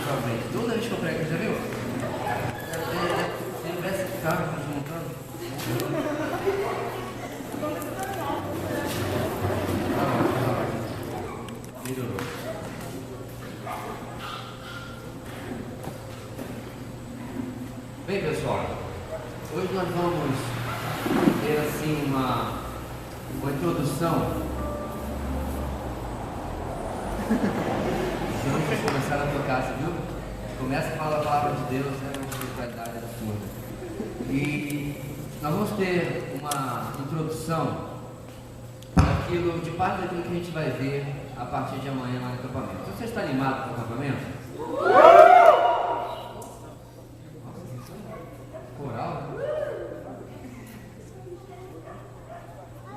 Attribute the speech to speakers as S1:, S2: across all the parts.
S1: sua frente. Toda vez que eu prego, já viu? Se tivesse carro desmontando. Melhorou. Bem, pessoal, hoje nós vamos ter assim uma introdução. Se vocês começaram a tocar, você viu? Começa a falar a palavra de Deus, é uma espiritualidade absurda. E nós vamos ter uma introdução de parte daquilo que a gente vai ver a partir de amanhã lá no acampamento. Você está animado com o acampamento? Coral?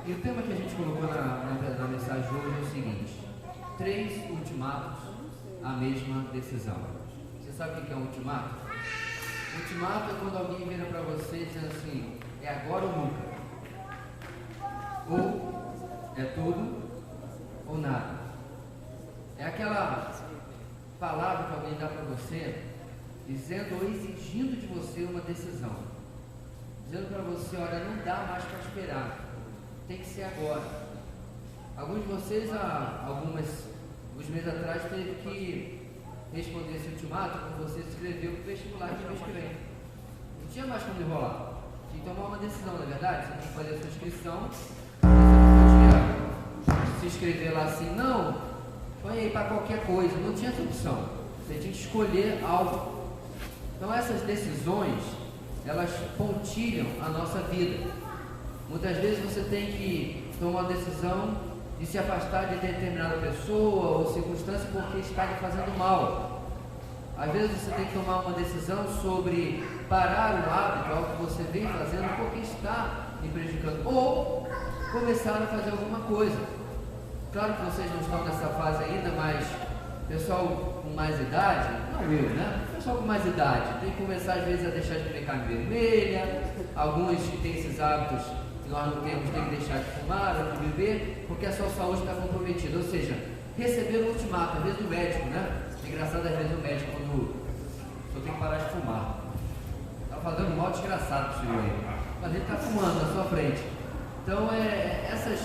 S1: E o tema que a gente colocou na mensagem de hoje é o seguinte: 3 ultimatos, a mesma decisão. Você sabe o que é um ultimato? Ultimato é quando alguém vira para você dizendo assim: é agora ou nunca. Ou é tudo ou nada. É aquela palavra que alguém dá para você dizendo ou exigindo de você uma decisão, dizendo para você: olha, não dá mais para esperar, tem que ser agora. Alguns de vocês, alguns meses atrás, teve que responder esse ultimato quando você se inscreveu para o vestibular de mês que vem. Não tinha mais como enrolar, tinha que tomar uma decisão, na verdade. Você tinha que fazer a sua inscrição, você não podia se inscrever lá assim, não, põe aí para qualquer coisa, não tinha essa opção, você tinha que escolher algo. Então essas decisões, elas pontilham a nossa vida. Muitas vezes você tem que tomar uma decisão de se afastar de determinada pessoa ou circunstância porque está lhe fazendo mal. Às vezes você tem que tomar uma decisão sobre parar o hábito, algo que você vem fazendo porque está lhe prejudicando, ou começar a fazer alguma coisa. Claro que vocês não estão nessa fase ainda, mas pessoal com mais idade, não eu, né? Pessoal com mais idade tem que começar às vezes a deixar de comer carne vermelha. Alguns que têm esses hábitos que nós não temos, tem que deixar de fumar ou de beber, porque a sua saúde está comprometida. Ou seja, receber um ultimato, às vezes do médico, né? É engraçado, às vezes o médico, quando só tem que parar de fumar, está fazendo mal desgraçado para o senhor aí, mas ele está fumando na sua frente. Então essas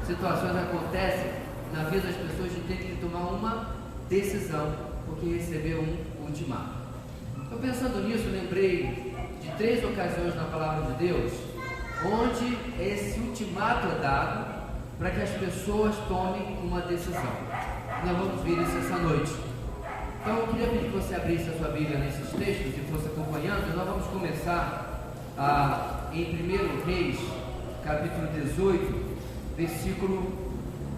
S1: situações acontecem na vida das pessoas de ter que tomar uma decisão porque recebeu um ultimato. Então, pensando nisso, lembrei de 3 ocasiões na palavra de Deus onde esse ultimato é dado para que as pessoas tomem uma decisão. Nós vamos ver isso essa noite. Então eu queria pedir que você abrisse a sua Bíblia nesses textos e fosse acompanhando. Nós vamos começar em 1 Reis, capítulo 18, versículo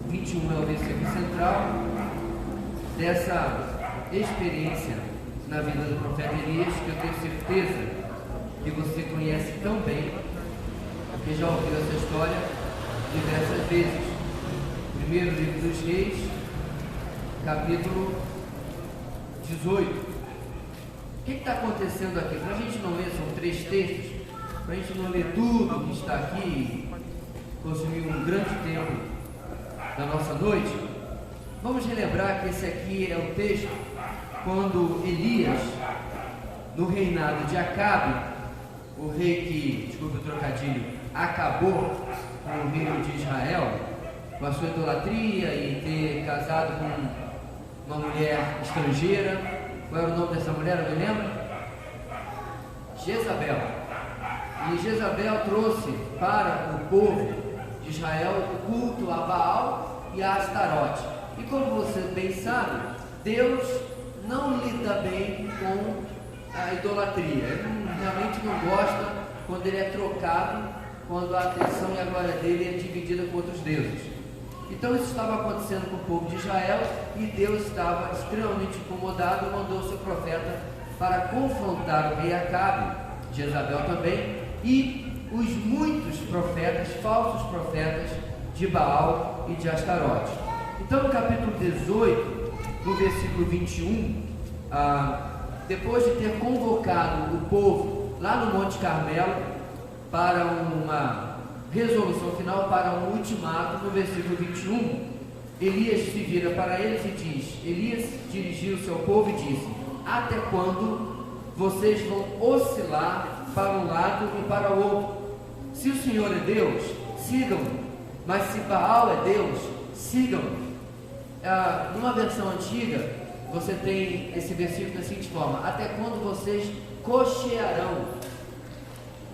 S1: 21, é o versículo central dessa experiência na vida do profeta Elias, que eu tenho certeza que você conhece tão bem, porque já ouviu essa história diversas vezes. Primeiro livro dos Reis, capítulo 18. O que está acontecendo aqui? Para a gente não ler, são 3 textos, para a gente não ler tudo que está aqui, consumir um grande tempo da nossa noite, vamos relembrar que esse aqui é o texto quando Elias, no reinado de Acabe, o rei que, desculpa o trocadilho, acabou com o reino de Israel, com a sua idolatria e ter casado com uma mulher estrangeira. Qual era o nome dessa mulher? Eu me lembro? Jezabel. E Jezabel trouxe para o povo de Israel o culto a Baal e a Astarote. E como você bem sabe, Deus não lida bem com a idolatria. Ele realmente não gosta quando ele é trocado, quando a atenção e a glória dele é dividida com outros deuses. Então isso estava acontecendo com o povo de Israel e Deus estava extremamente incomodado e mandou o seu profeta para confrontar o rei Acabe, Jezabel também, e os muitos profetas, falsos profetas de Baal e de Astarote. Então no capítulo 18, no versículo 21, depois de ter convocado o povo lá no Monte Carmelo para uma resolução final, para um ultimato, no versículo 21, Elias se vira para eles e diz: Elias dirigiu o seu povo e disse: até quando vocês vão oscilar para um lado e para o outro? Se o Senhor é Deus, sigam-no, mas se Baal é Deus, sigam-no. Numa versão antiga, você tem esse versículo da seguinte forma: até quando vocês cochearão.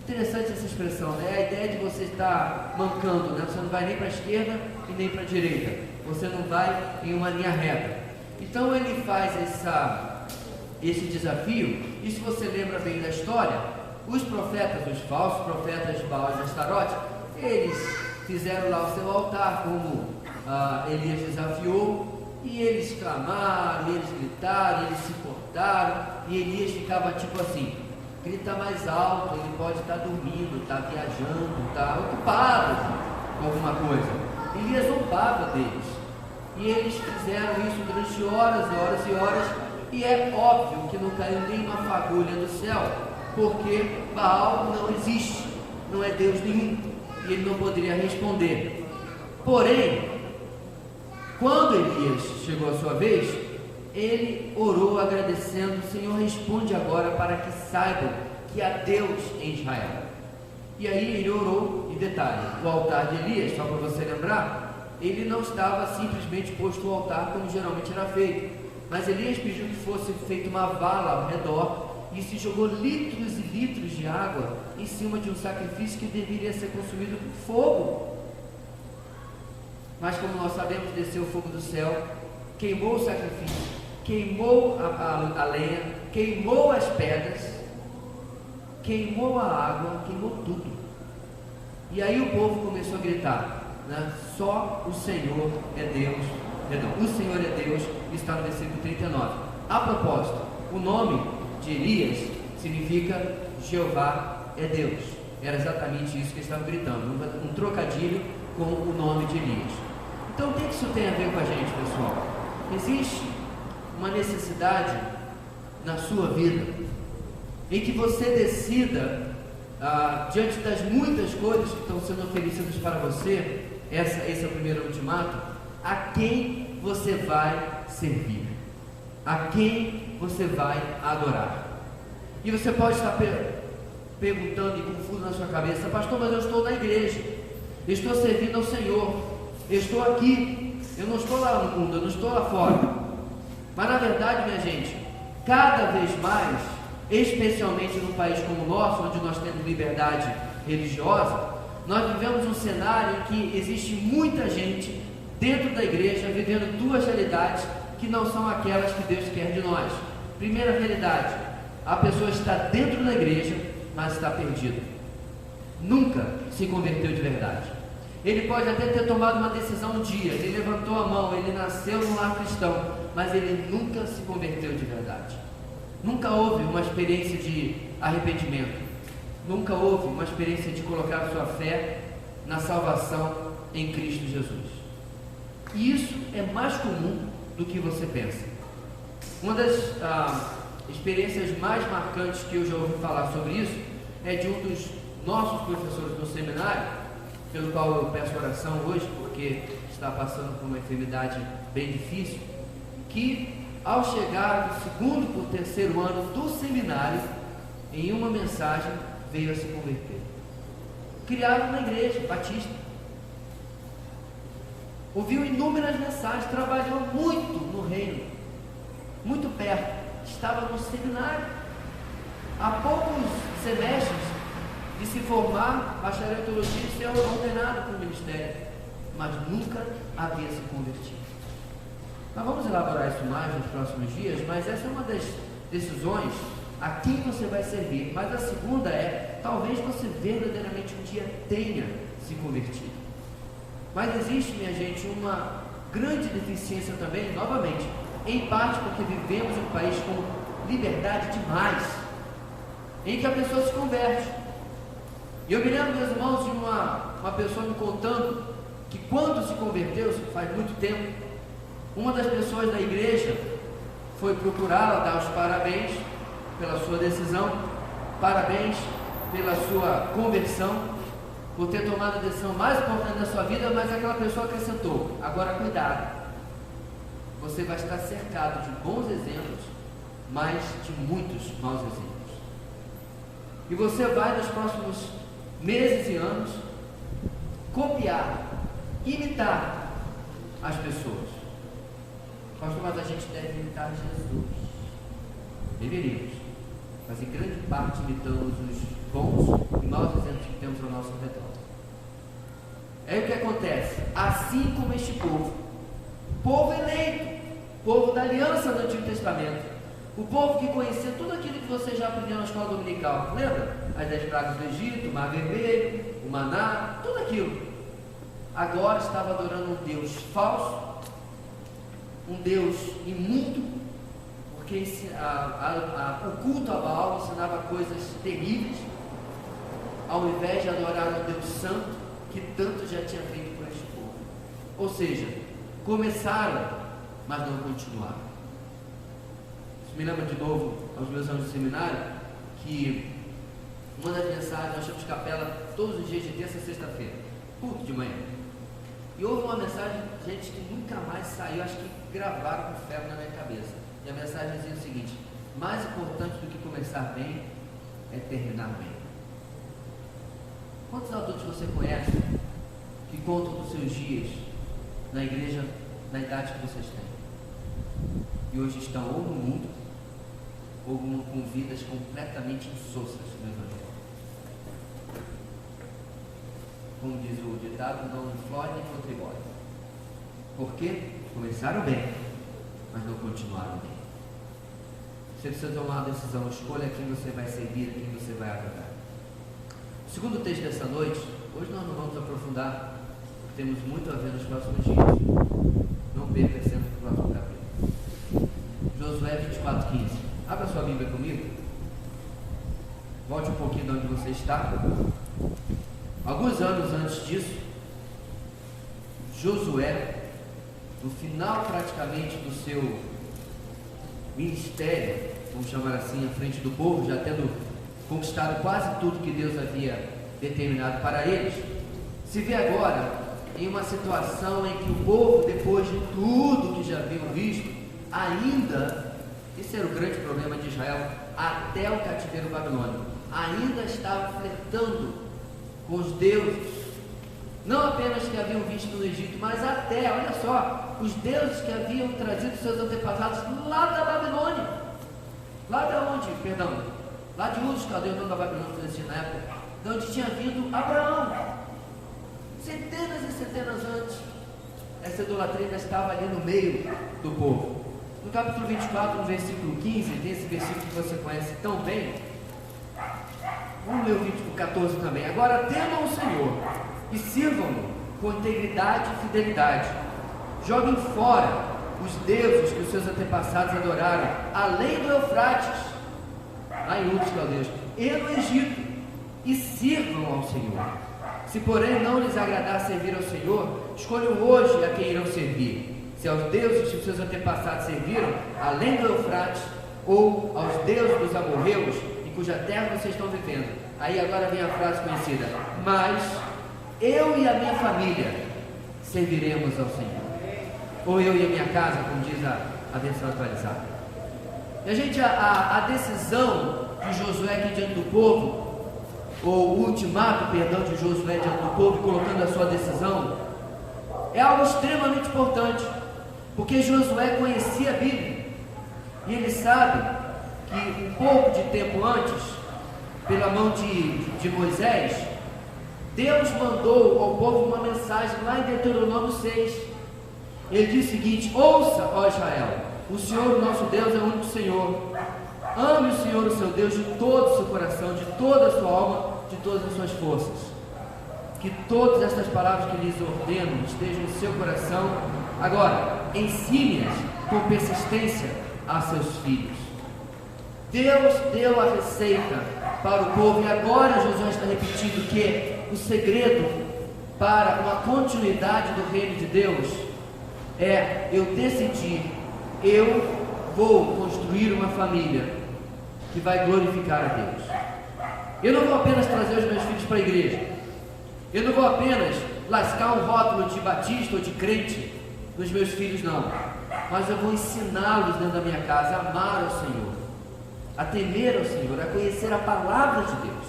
S1: Interessante essa expressão, né? A ideia de você estar mancando, né? Você não vai nem para a esquerda e nem para a direita, você não vai em uma linha reta. Então ele faz esse desafio, e se você lembra bem da história, os profetas, os falsos profetas Baal e Astarote, eles fizeram lá o seu altar, como Elias desafiou, e eles clamaram, e eles gritaram, eles se cortaram, e Elias ficava tipo assim: grita mais alto, ele pode estar dormindo, está viajando, está ocupado com alguma coisa. Elias zombava deles, e eles fizeram isso durante horas e horas e horas, e é óbvio que não caiu nem uma fagulha do céu, porque Baal não existe, não é Deus nenhum, e ele não poderia responder. Porém, quando Elias chegou a sua vez, ele orou agradecendo: Senhor, responde agora para que saibam que há Deus em Israel. E aí ele orou, e detalhe, o altar de Elias, só para você lembrar, ele não estava simplesmente posto ao altar como geralmente era feito, mas Elias pediu que fosse feita uma vala ao redor, e se jogou litros e litros de água em cima de um sacrifício que deveria ser consumido por fogo. Mas como nós sabemos, desceu o fogo do céu, queimou o sacrifício, queimou a lenha, queimou as pedras, queimou a água, queimou tudo. E aí o povo começou a gritar, né? Só o Senhor é Deus. Perdão, o Senhor é Deus, está no versículo 39. A propósito, o nome de Elias significa Jeová é Deus. Era exatamente isso que eles estavam gritando, um trocadilho com o nome de Elias. Então o que isso tem a ver com a gente, pessoal? Existe uma necessidade na sua vida em que você decida, diante das muitas coisas que estão sendo oferecidas para você, esse é o primeiro ultimato: a quem você vai servir, a quem você vai adorar. E você pode estar perguntando e confuso na sua cabeça: pastor, mas eu estou na igreja, eu estou servindo ao Senhor, eu estou aqui, eu não estou lá no mundo, eu não estou lá fora. Mas na verdade, minha gente, cada vez mais, especialmente num país como o nosso, onde nós temos liberdade religiosa, nós vivemos um cenário em que existe muita gente dentro da igreja vivendo duas realidades que não são aquelas que Deus quer de nós. Primeira realidade: a pessoa está dentro da igreja, mas está perdida, nunca se converteu de verdade. Ele pode até ter tomado uma decisão um dia, ele levantou a mão, ele nasceu num lar cristão, mas ele nunca se converteu de verdade. Nunca houve uma experiência de arrependimento, nunca houve uma experiência de colocar sua fé na salvação em Cristo Jesus. E isso é mais comum do que você pensa. Uma das experiências mais marcantes que eu já ouvi falar sobre isso é de um dos nossos professores no seminário, pelo qual eu peço oração hoje, porque está passando por uma enfermidade bem difícil, que ao chegar no segundo ou terceiro ano do seminário, em uma mensagem veio a se converter. Criado na igreja batista, ouviu inúmeras mensagens, trabalhou muito no reino, muito perto, estava no seminário, há poucos semestres de se formar, bacharel em teologia e ser ordenado para o ministério, mas nunca havia se convertido. Nós vamos elaborar isso mais nos próximos dias, mas essa é uma das decisões: a quem você vai servir. Mas a segunda é: talvez você verdadeiramente um dia tenha se convertido. Mas existe, minha gente, uma grande deficiência também, novamente, em parte porque vivemos em um país com liberdade demais, em que a pessoa se converte. E eu me lembro, meus irmãos, de uma pessoa me contando que quando se converteu, faz muito tempo, uma das pessoas da igreja foi procurá-la, dar os parabéns pela sua decisão, parabéns pela sua conversão, por ter tomado a decisão mais importante da sua vida, mas aquela pessoa acrescentou: agora cuidado, você vai estar cercado de bons exemplos mas de muitos maus exemplos. E você vai nos próximos meses e anos copiar, imitar as pessoas. Pastor, mas a gente deve imitar Jesus. Deveríamos, mas em grande parte imitamos os bons e maus exemplos que temos ao nosso redor. É o que acontece, assim como este povo eleito, povo da aliança do Antigo Testamento, o povo que conhecia tudo aquilo que você já aprendeu na escola dominical, lembra? As 10 pragas do Egito, o Mar Vermelho, o maná, tudo aquilo. Agora estava adorando um Deus falso, um Deus imundo, porque o culto a Baal ensinava coisas terríveis, ao invés de adorar um Deus santo, que tanto já tinha feito por este povo. Ou seja, começaram, mas não continuaram. Isso me lembra de novo aos meus anos de seminário, que uma das mensagens, nós temos capela todos os dias de terça a sexta-feira, culto de manhã. E houve uma mensagem, gente, que nunca mais saiu, acho que gravaram com ferro na minha cabeça. E a mensagem dizia o seguinte: mais importante do que começar bem é terminar bem. Quantos adultos você conhece que contam dos seus dias na igreja, na idade que vocês têm? E hoje estão ou no mundo, ou com vidas completamente insossas no Evangelho. Como diz o ditado, não flore nem contribui. Porque começaram bem, mas não continuaram bem. Você precisa tomar uma decisão, escolha quem você vai servir, quem você vai adorar. O segundo texto dessa noite, hoje nós não vamos aprofundar, porque temos muito a ver nos próximos dias. Não perca esse ano do próximo capítulo. Josué 24:15. Abra sua Bíblia comigo. Volte um pouquinho de onde você está. Alguns anos antes disso, Josué, no final praticamente do seu ministério, vamos chamar assim, à frente do povo, já tendo conquistado quase tudo que Deus havia determinado para eles, se vê agora em uma situação em que o povo, depois de tudo que já haviam visto, ainda, esse era o grande problema de Israel, até o cativeiro babilônico, ainda estava flertando com os deuses, não apenas que haviam visto no Egito, mas até, olha só, os deuses que haviam trazido seus antepassados lá da Babilônia, lá de onde, perdão, lá de Ur dos Caldeus, não da Babilônia, na época, de onde tinha vindo Abraão, centenas e centenas antes. Essa idolatria ainda estava ali no meio do povo. No capítulo 24, no versículo 15, tem esse versículo que você conhece tão bem. Vamos ler o versículo 14 também. Agora temam o Senhor e sirvam-no com integridade e fidelidade. Joguem fora os deuses que os seus antepassados adoraram, além do Eufrates, lá em Ur dos Caldeus, e no Egito, e sirvam ao Senhor. Se porém não lhes agradar servir ao Senhor, escolham hoje a quem irão servir, se aos deuses que os seus antepassados serviram, além do Eufrates, ou aos deuses dos amorreus, em cuja terra vocês estão vivendo. Aí agora vem a frase conhecida: mas eu e a minha família serviremos ao Senhor. Ou eu e a minha casa, como diz a versão atualizada. E a decisão de Josué aqui diante do povo, ou o ultimato, perdão, de Josué diante do povo, colocando a sua decisão, é algo extremamente importante, porque Josué conhecia a Bíblia, e ele sabe que um pouco de tempo antes, pela mão de Moisés, Deus mandou ao povo uma mensagem lá em Deuteronômio 6. Ele diz o seguinte: ouça, ó Israel, o Senhor, o nosso Deus, é o único Senhor. Ame o Senhor, o seu Deus, de todo o seu coração, de toda a sua alma, de todas as suas forças. Que todas estas palavras que lhes ordeno estejam no seu coração. Agora, ensine-as com persistência a seus filhos. Deus deu a receita para o povo, e agora Josué está repetindo que o segredo para uma continuidade do reino de Deus é eu decidir, eu vou construir uma família que vai glorificar a Deus. Eu não vou apenas trazer os meus filhos para a igreja, eu não vou apenas lascar um rótulo de batista ou de crente nos meus filhos, não, mas eu vou ensiná-los dentro da minha casa a amar o Senhor, a temer ao Senhor, a conhecer a palavra de Deus.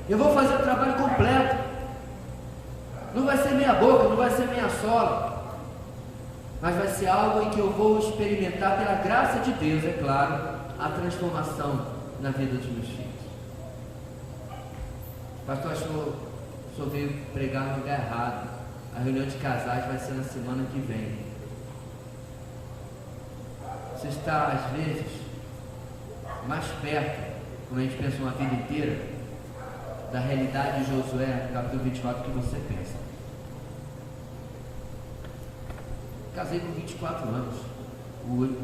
S1: Eu vou fazer o trabalho completo. Não vai ser meia boca, não vai ser meia sola, mas vai ser algo em que eu vou experimentar, pela graça de Deus, é claro, a transformação na vida dos meus filhos. Pastor, acho que o senhor veio pregar no lugar errado. A reunião de casais vai ser na semana que vem. Você está, às vezes, mais perto, quando a gente pensa uma vida inteira, da realidade de Josué, capítulo 24, que você pensa. Casei com 24 anos.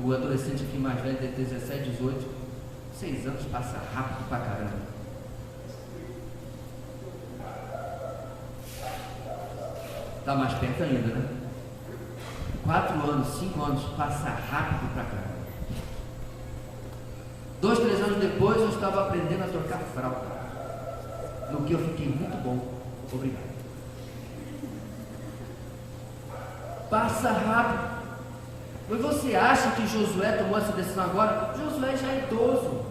S1: O adolescente aqui mais velho deve ter 17, 18. 6 anos passa rápido pra caramba. Está mais perto ainda, né? 4 anos, 5 anos, passa rápido pra caramba. 2, 3 anos depois eu estava aprendendo a trocar fralda, no que eu fiquei muito bom. Obrigado. Passa rápido. Mas você acha que Josué tomou essa decisão agora? Josué já é idoso.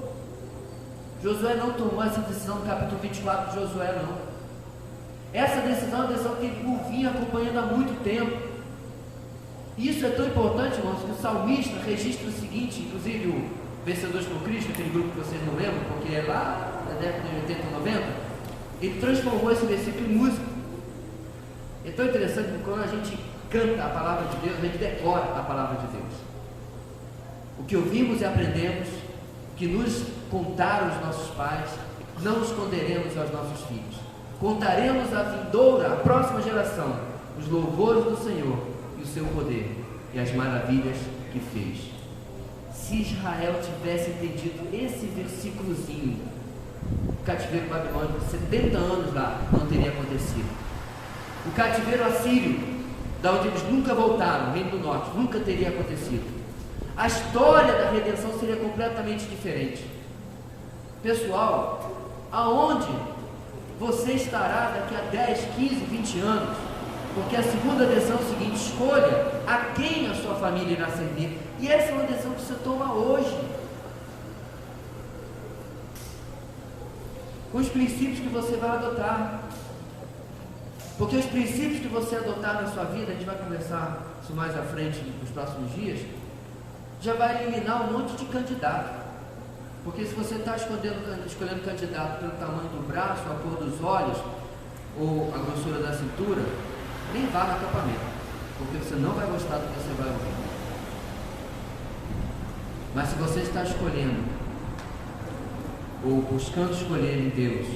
S1: Josué não tomou essa decisão no capítulo 24 de Josué, não. Essa decisão é uma decisão que ele vinha acompanhando há muito tempo. E isso é tão importante, irmãos, que o salmista registra o seguinte, inclusive o Vencedores por Cristo, aquele grupo que vocês não lembram, porque é lá na década de 80 e 90, ele transformou esse versículo em música. É tão interessante que quando a gente canta a palavra de Deus, a gente decora a palavra de Deus. O que ouvimos e aprendemos, o que nos contaram os nossos pais, não esconderemos aos nossos filhos. Contaremos à vindoura, à próxima geração, os louvores do Senhor e o seu poder e as maravilhas que fez. Se Israel tivesse entendido esse versículozinho, o cativeiro babilônico, 70 anos lá, não teria acontecido. O cativeiro assírio, da onde eles nunca voltaram, o reino do norte, nunca teria acontecido. A história da redenção seria completamente diferente. Pessoal, aonde você estará daqui a 10, 15, 20 anos? Porque a segunda decisão é o seguinte: escolha a quem a sua família irá servir. E essa é uma decisão que você toma hoje, com os princípios que você vai adotar. Porque os princípios que você adotar na sua vida, a gente vai conversar isso mais à frente nos próximos dias, já vai eliminar um monte de candidato. Porque se você está escolhendo candidato pelo tamanho do braço, a cor dos olhos ou a grossura da cintura, nem vá no acampamento, porque você não vai gostar do que você vai ouvir. Mas se você está escolhendo ou buscando escolher em Deus,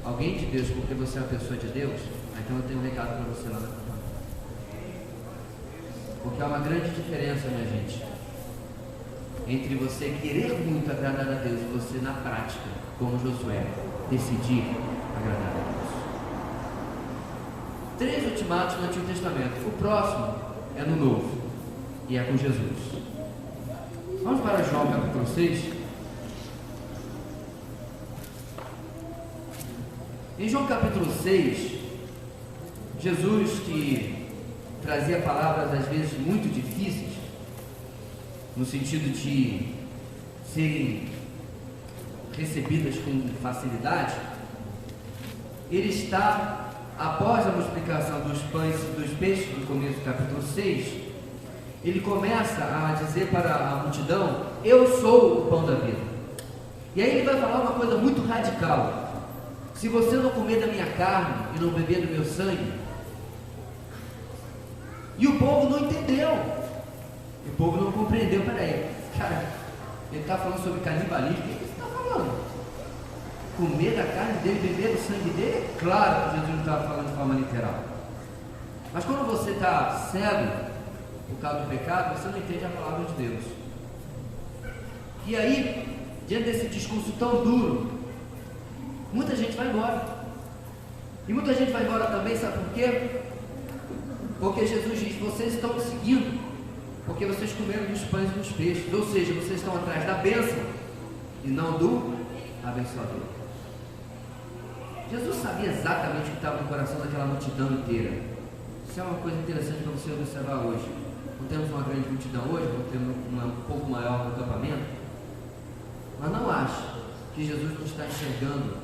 S1: alguém de Deus, porque você é uma pessoa de Deus, então eu tenho um recado para você lá no acampamento. Porque há uma grande diferença, minha gente, entre você querer muito agradar a Deus e você na prática, como Josué, decidir agradar a Deus. 3 ultimatos no Antigo Testamento. O próximo é no Novo, e é com Jesus. Vamos para João capítulo 6. Em João capítulo 6, Jesus, que trazia palavras às vezes muito difíceis, no sentido de serem recebidas com facilidade, ele está, após a multiplicação dos pães e dos peixes, no começo do capítulo 6, ele começa a dizer para a multidão: eu sou o pão da vida. E aí ele vai falar uma coisa muito radical: se você não comer da minha carne e não beber do meu sangue. E o povo não entendeu, o povo não compreendeu. Peraí, cara, ele está falando sobre canibalismo, o que ele está falando? Comer da carne dele, beber do sangue dele? Claro que Jesus não estava falando de forma literal. Mas quando você está cego por causa do pecado, você não entende a palavra de Deus. E aí, diante desse discurso tão duro, muita gente vai embora. E muita gente vai embora também, sabe por quê? Porque Jesus diz: vocês estão me seguindo porque vocês comeram dos pães e dos peixes. Ou seja, vocês estão atrás da bênção e não do abençoador. Jesus sabia exatamente o que estava no coração daquela multidão inteira. Isso é uma coisa interessante para você observar hoje. Não temos uma grande multidão hoje, não temos uma um pouco maior no acampamento. Mas não ache que Jesus não está enxergando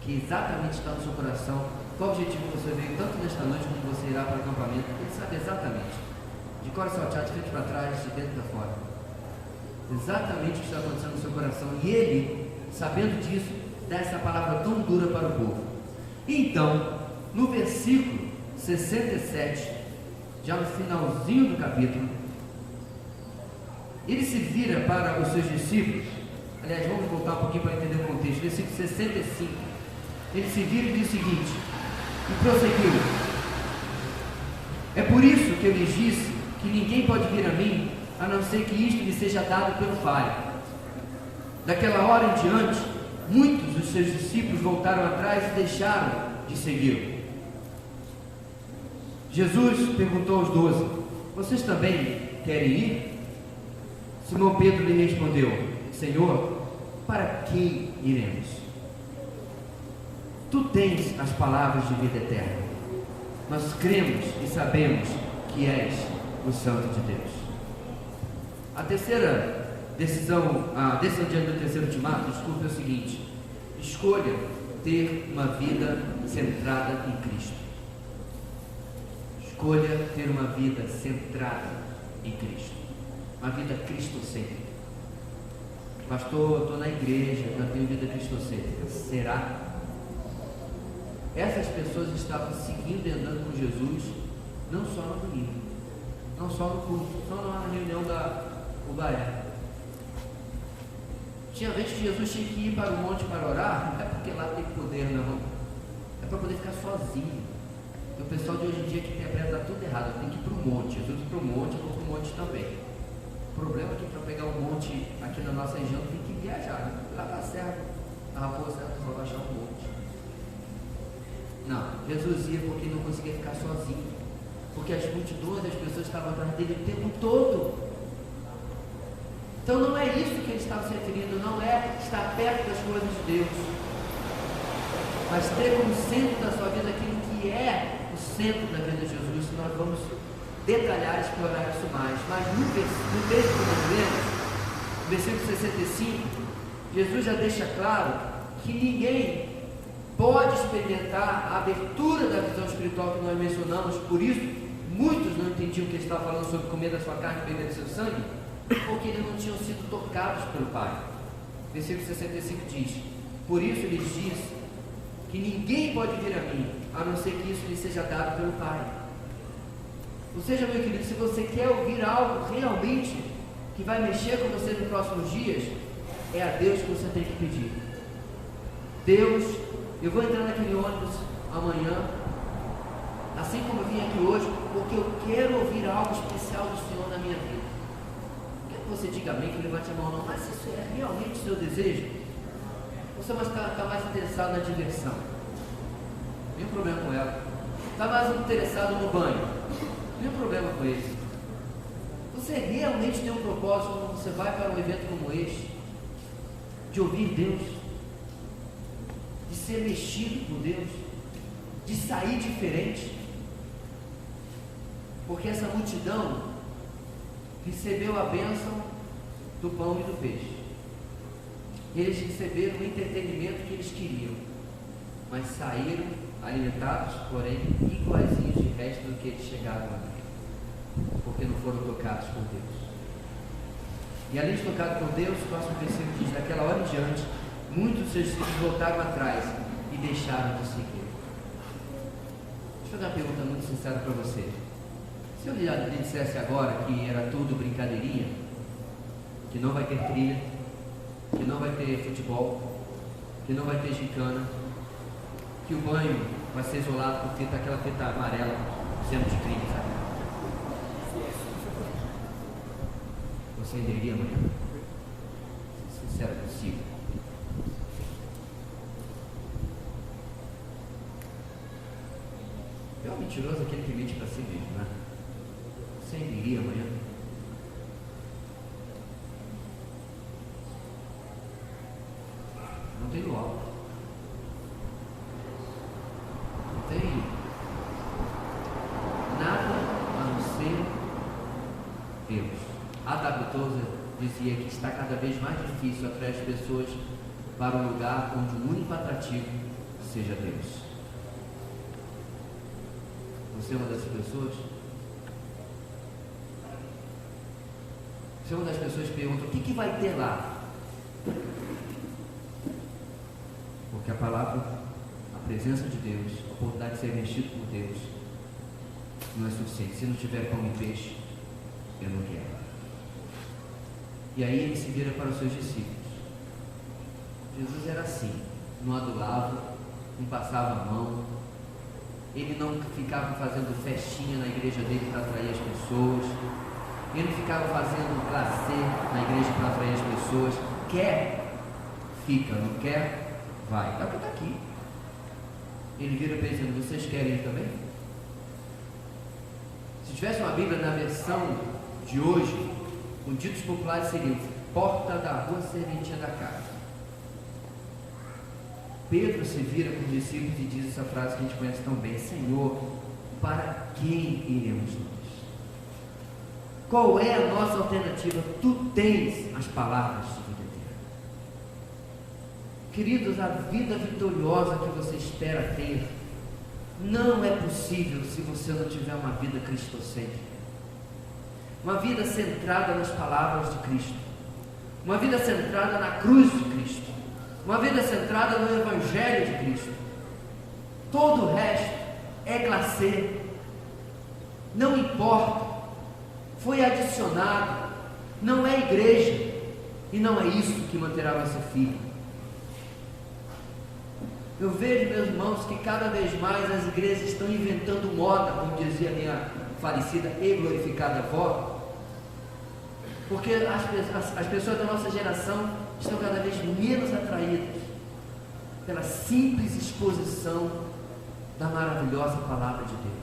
S1: que exatamente está no seu coração qual o objetivo que você veio tanto nesta noite como você irá para o acampamento. Ele sabe exatamente, de cor salteado, de frente para trás, de dentro para fora, exatamente o que está acontecendo no seu coração. E ele, sabendo disso, dá essa palavra tão dura para o povo. Então, no versículo 67, já no finalzinho do capítulo, ele se vira para os seus discípulos. Aliás, vamos voltar um pouquinho para entender o contexto. Versículo 65, ele se vira e diz o seguinte, e prosseguiu: é por isso que eu lhes disse que ninguém pode vir a mim, a não ser que isto lhe seja dado pelo Pai. Daquela hora em diante, muitos dos seus discípulos voltaram atrás e deixaram de segui-lo. Jesus perguntou aos 12: vocês também querem ir? Simão Pedro lhe respondeu: Senhor, para quem iremos? Tu tens as palavras de vida eterna. Nós cremos e sabemos que és o Santo de Deus. A terceira decisão, a decisão diante do terceiro ultimato, desculpa, é o seguinte: escolha ter uma vida centrada em Cristo. Escolha ter uma vida centrada em Cristo, uma vida cristocêntrica. Pastor, estou na igreja, já tenho vida cristocêntrica. Será? Essas pessoas estavam seguindo e andando com Jesus, não só no domingo, não só no culto, só na reunião da Ubaé. Tinha vezes que Jesus tinha que ir para o monte para orar, não é porque lá tem poder, não, é para poder ficar sozinho. O pessoal de hoje em dia que interpreta tudo errado, tem que ir para o monte. Jesus para o monte, eu vou para o monte também. O problema é que para pegar um monte aqui na nossa região tem que viajar, né? Lá para a serra, a raposa só vai achar um monte. Não, Jesus ia porque não conseguia ficar sozinho, porque as multidões, as pessoas estavam atrás dele o tempo todo. Então não é isso que ele estava se referindo, não é estar perto das coisas de Deus, mas ter como centro da sua vida aquilo que é o centro da vida de Jesus. Nós vamos detalhar e explorar isso mais. Mas no texto que nós lemos, no versículo 65, Jesus já deixa claro que ninguém pode experimentar a abertura da visão espiritual que nós mencionamos. Por isso, muitos não entendiam o que ele estava falando sobre comer da sua carne e beber do seu sangue, porque eles não tinham sido tocados pelo Pai. Versículo 65 diz: por isso ele diz que ninguém pode vir a mim, a não ser que isso lhe seja dado pelo Pai. Ou seja, meu querido, se você quer ouvir algo realmente que vai mexer com você nos próximos dias, é a Deus que você tem que pedir. Deus, eu vou entrar naquele ônibus amanhã, assim como eu vim aqui hoje, porque eu quero ouvir algo especial do Senhor na minha vida. Quer que você diga amém, que levante a mão não, mas isso é realmente o seu desejo? Você vai estar mais interessado na diversão, nenhum problema com ela. Está mais interessado no banho, nenhum problema com isso. Você realmente tem um propósito quando você vai para um evento como este, de ouvir Deus, de ser mexido por Deus, de sair diferente, porque essa multidão recebeu a bênção do pão e do peixe. Eles receberam o entretenimento que eles queriam, mas saíram alimentados, porém iguaizinhos de resto do que eles chegaram ali, porque não foram tocados por Deus. E além de tocados por Deus, o próximo versículo diz: daquela hora em diante, muitos dos seus discípulos voltaram atrás e deixaram de seguir. Deixa eu fazer uma pergunta muito sincera para você. Se eu lhe dissesse agora que era tudo brincadeirinha, que não vai ter trilha, que não vai ter futebol, que não vai ter gincana, que o banho vai ser isolado por fita, aquela fita amarela, sendo de crime, sabe? Você iria amanhã? Sincero possível. É um mentiroso aquele que mente para si mesmo, né? Você iria amanhã? Não tem luau. Não tem nada a não ser Deus. A W. Tozer dizia que está cada vez mais difícil atrair as pessoas para um lugar onde o único atrativo seja Deus. Você é uma dessas pessoas? Você é uma das pessoas que pergunta: o que vai ter lá? Porque a palavra, a presença de Deus, a oportunidade de ser mexido por Deus, não é suficiente. Se não tiver pão e peixe, eu não quero. E aí ele se vira para os seus discípulos. Jesus era assim, não adulava, não passava a mão, ele não ficava fazendo festinha na igreja dele para atrair as pessoas, ele não ficava fazendo glacê na igreja para atrair as pessoas. Quer, fica, não quer, vai. É o que está aqui. Ele vira para eles dizendo: vocês querem ir também? Se tivesse uma Bíblia na versão de hoje, com ditos populares seriam: porta da rua, serventia da casa. Pedro se vira para os discípulos e diz essa frase que a gente conhece tão bem: Senhor, para quem iremos nós? Qual é a nossa alternativa? Tu tens as palavras de vida eterna. Queridos, a vida vitoriosa que você espera ter não é possível se você não tiver uma vida cristocêntrica, uma vida centrada nas palavras de Cristo, uma vida centrada na cruz de Cristo, uma vida centrada no Evangelho de Cristo. Todo o resto é glacê, não importa, foi adicionado, não é igreja, e não é isso que manterá você firme. Eu vejo, meus irmãos, que cada vez mais as igrejas estão inventando moda, como dizia a minha falecida e glorificada avó, porque as pessoas da nossa geração estão cada vez menos atraídas pela simples exposição da maravilhosa palavra de Deus.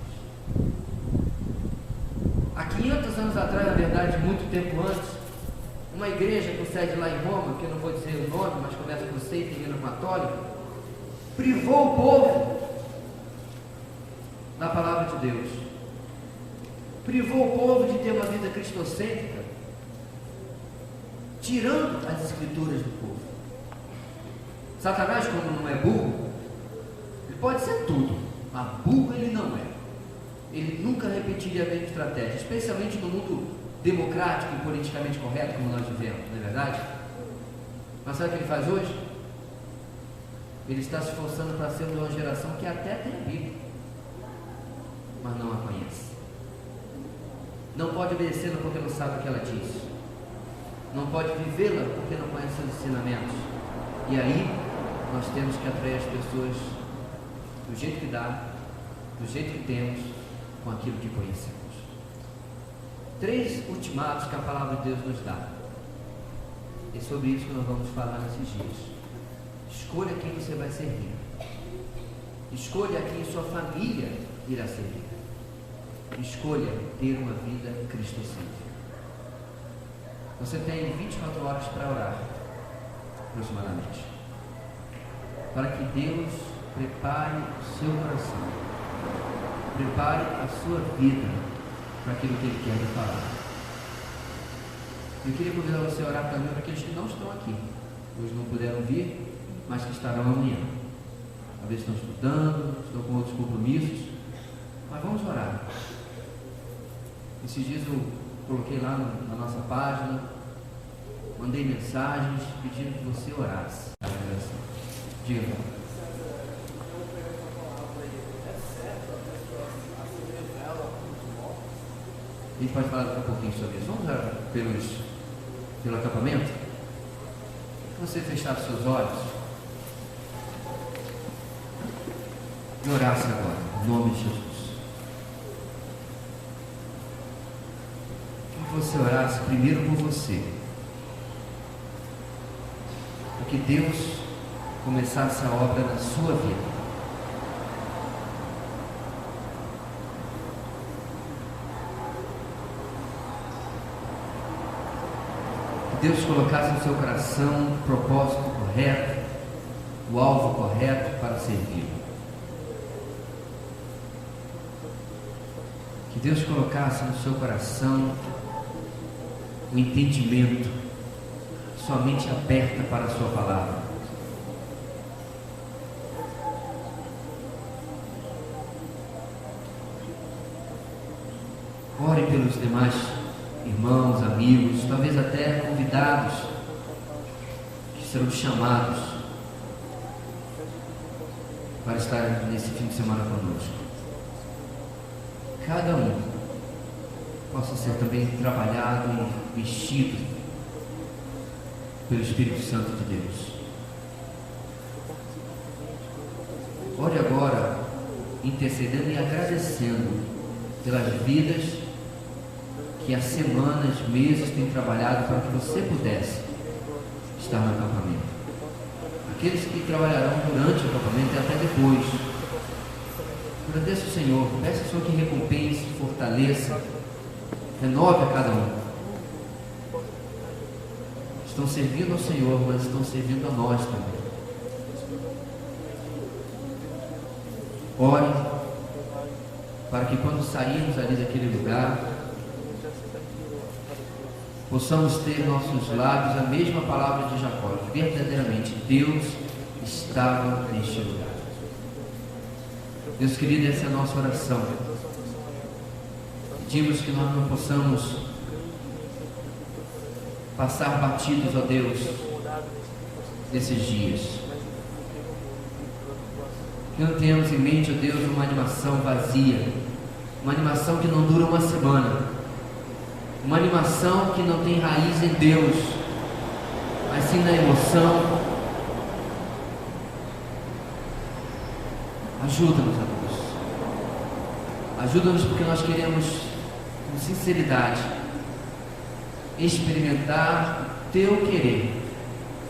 S1: Há 500 anos atrás, na verdade, muito tempo antes, uma igreja com sede lá em Roma, que eu não vou dizer o nome, mas começa com C e termina com católico, privou o povo da palavra de Deus, privou o povo de ter uma vida cristocêntrica, tirando as escrituras do povo. Satanás, como não é burro, ele pode ser tudo, mas burro ele não é. Ele nunca repetiria a mesma estratégia, especialmente no mundo democrático e politicamente correto como nós vivemos, não é verdade? Mas sabe o que ele faz hoje? Ele está se esforçando para ser uma geração que até tem a Bíblia, mas não a conhece. Não pode obedecê-la porque não sabe o que ela diz. Não pode vivê-la porque não conhece os ensinamentos. E aí nós temos que atrair as pessoas do jeito que dá, do jeito que temos, com aquilo que conhecemos. 3 ultimatos que a palavra de Deus nos dá. É sobre isso que nós vamos falar nesses dias. Escolha quem você vai servir. Escolha quem sua família irá servir. Escolha ter uma vida cristocêntrica. Você tem 24 horas para orar, aproximadamente, para que Deus prepare o seu coração, prepare a sua vida para aquilo que Ele quer lhe falar. Eu queria convidar você a orar também para aqueles que não estão aqui, hoje não puderam vir, mas que estarão amanhã. Talvez estão estudando, estão com outros compromissos, mas vamos orar. Esses dias eu coloquei lá na nossa página, mandei mensagens pedindo que você orasse. Diga. A gente pode falar daqui a pouquinho sobre isso. Vamos orar pelo acampamento? Que você fechasse seus olhos e orasse agora, em nome de Jesus. Que você orasse primeiro por você, para que Deus começasse a obra na sua vida. Deus colocasse no seu coração o propósito correto, o alvo correto para servir. Que Deus colocasse no seu coração o entendimento sua mente aberta para a sua palavra. Ore pelos demais irmãos, amigos, talvez até convidados que serão chamados para estar nesse fim de semana conosco. Cada um possa ser também trabalhado e vestido pelo Espírito Santo de Deus. Ore agora, intercedendo e agradecendo pelas vidas que há semanas, meses têm trabalhado para que você pudesse estar no acampamento. Aqueles que trabalharão durante o acampamento e até depois. Agradeça o Senhor, peça ao Senhor que recompense, fortaleça, renove a cada um. Estão servindo ao Senhor, mas estão servindo a nós também. Ore para que quando sairmos ali daquele lugar, possamos ter em nossos lábios a mesma palavra de Jacó: verdadeiramente Deus estava neste lugar. Deus querido, essa é a nossa oração. Pedimos que nós não possamos passar batidos, ó Deus, nesses dias. Que não tenhamos em mente, ó Deus, uma animação vazia, uma animação que não dura uma semana, uma animação que não tem raiz em Deus, mas sim na emoção. Ajuda-nos, ó Deus. Ajuda-nos, porque nós queremos, com sinceridade, experimentar o Teu querer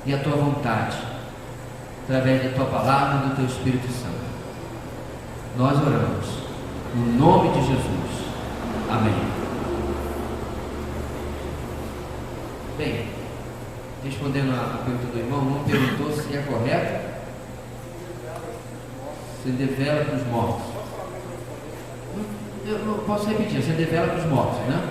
S1: e a Tua vontade, através da Tua palavra e do Teu Espírito Santo. Nós oramos no nome de Jesus. Amém. Bem, respondendo a pergunta do irmão, um perguntou se é correto acender vela para os mortos. Eu não posso repetir, acender vela para os mortos, né?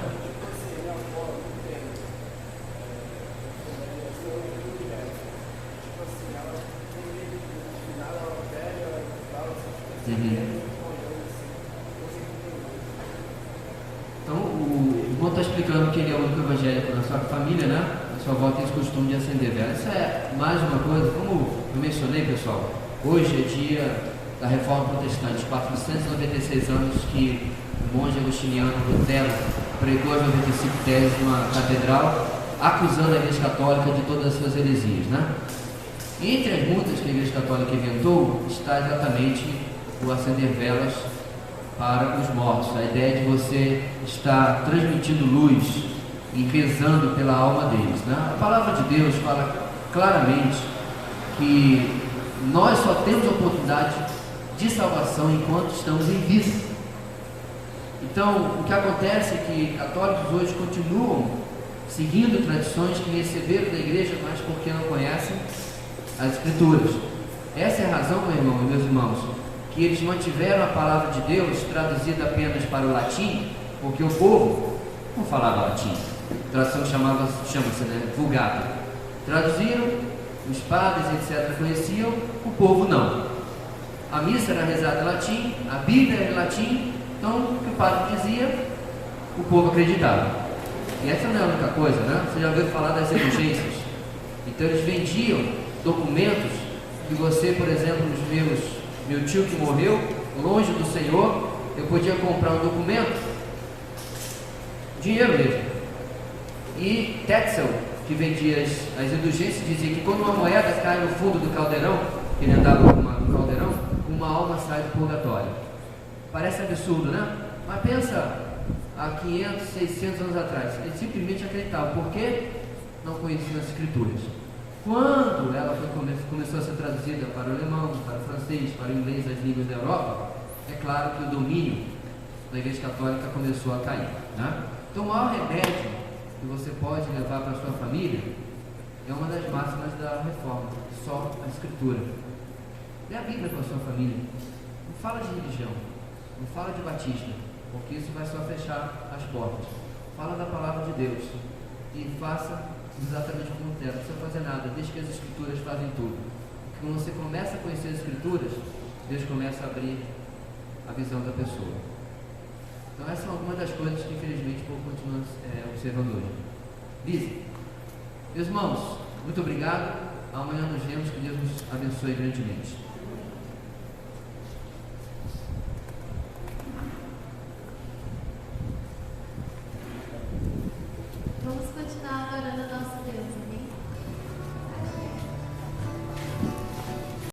S1: Então, o irmão está explicando que ele é o único evangélico na sua família, né? A sua avó tem esse costume de acender vela. Isso é mais uma coisa, como eu mencionei, pessoal, hoje é dia da Reforma Protestante, 496 anos que o monge agostiniano Lutero pregou as 95 teses numa catedral, acusando a Igreja Católica de todas as suas heresias, né? E entre as muitas que a Igreja Católica inventou, está exatamente o acender velas para os mortos. A ideia de você estar transmitindo luz e rezando pela alma deles, né? A palavra de Deus fala claramente que nós só temos a oportunidade de salvação enquanto estamos em vida. Então, o que acontece é que católicos hoje continuam seguindo tradições que receberam da igreja, mas porque não conhecem as Escrituras. Essa é a razão, meu irmão e meus irmãos, que eles mantiveram a palavra de Deus traduzida apenas para o latim, porque o povo não falava latim. A tradução chama-se, né, Vulgata. Traduziram, os padres, etc., conheciam, o povo não. A missa era rezada em latim, a Bíblia era em latim, então o que o padre dizia, o povo acreditava. E essa não é a única coisa, né? Você já ouviu falar das indulgências? Então eles vendiam documentos que você, por exemplo, meu tio que morreu, longe do Senhor, eu podia comprar um documento, dinheiro mesmo. E Tetzel, que vendia as indulgências, dizia que quando uma moeda cai no fundo do caldeirão, ele andava no caldeirão, uma alma sai do purgatório. Parece absurdo, né? Mas pensa, há 500, 600 anos atrás, eles simplesmente acreditavam, porque não conheciam as Escrituras. Quando ela começou a ser traduzida para o alemão, para o francês, para o inglês, as línguas da Europa, é claro que o domínio da Igreja Católica começou a cair, né? Então, o maior remédio que você pode levar para a sua família é uma das máximas da Reforma: só a Escritura. Lê a Bíblia com a sua família. Não fala de religião, não fala de batismo, porque isso vai só fechar as portas. Fala da palavra de Deus e faça exatamente como Lutero, não precisa fazer nada, desde que as Escrituras fazem tudo. Porque quando você começa a conhecer as Escrituras, Deus começa a abrir a visão da pessoa. Então essas são algumas das coisas que infelizmente o povo continua observando hoje. Lise, meus irmãos, muito obrigado. Amanhã nos vemos, que Deus nos abençoe grandemente.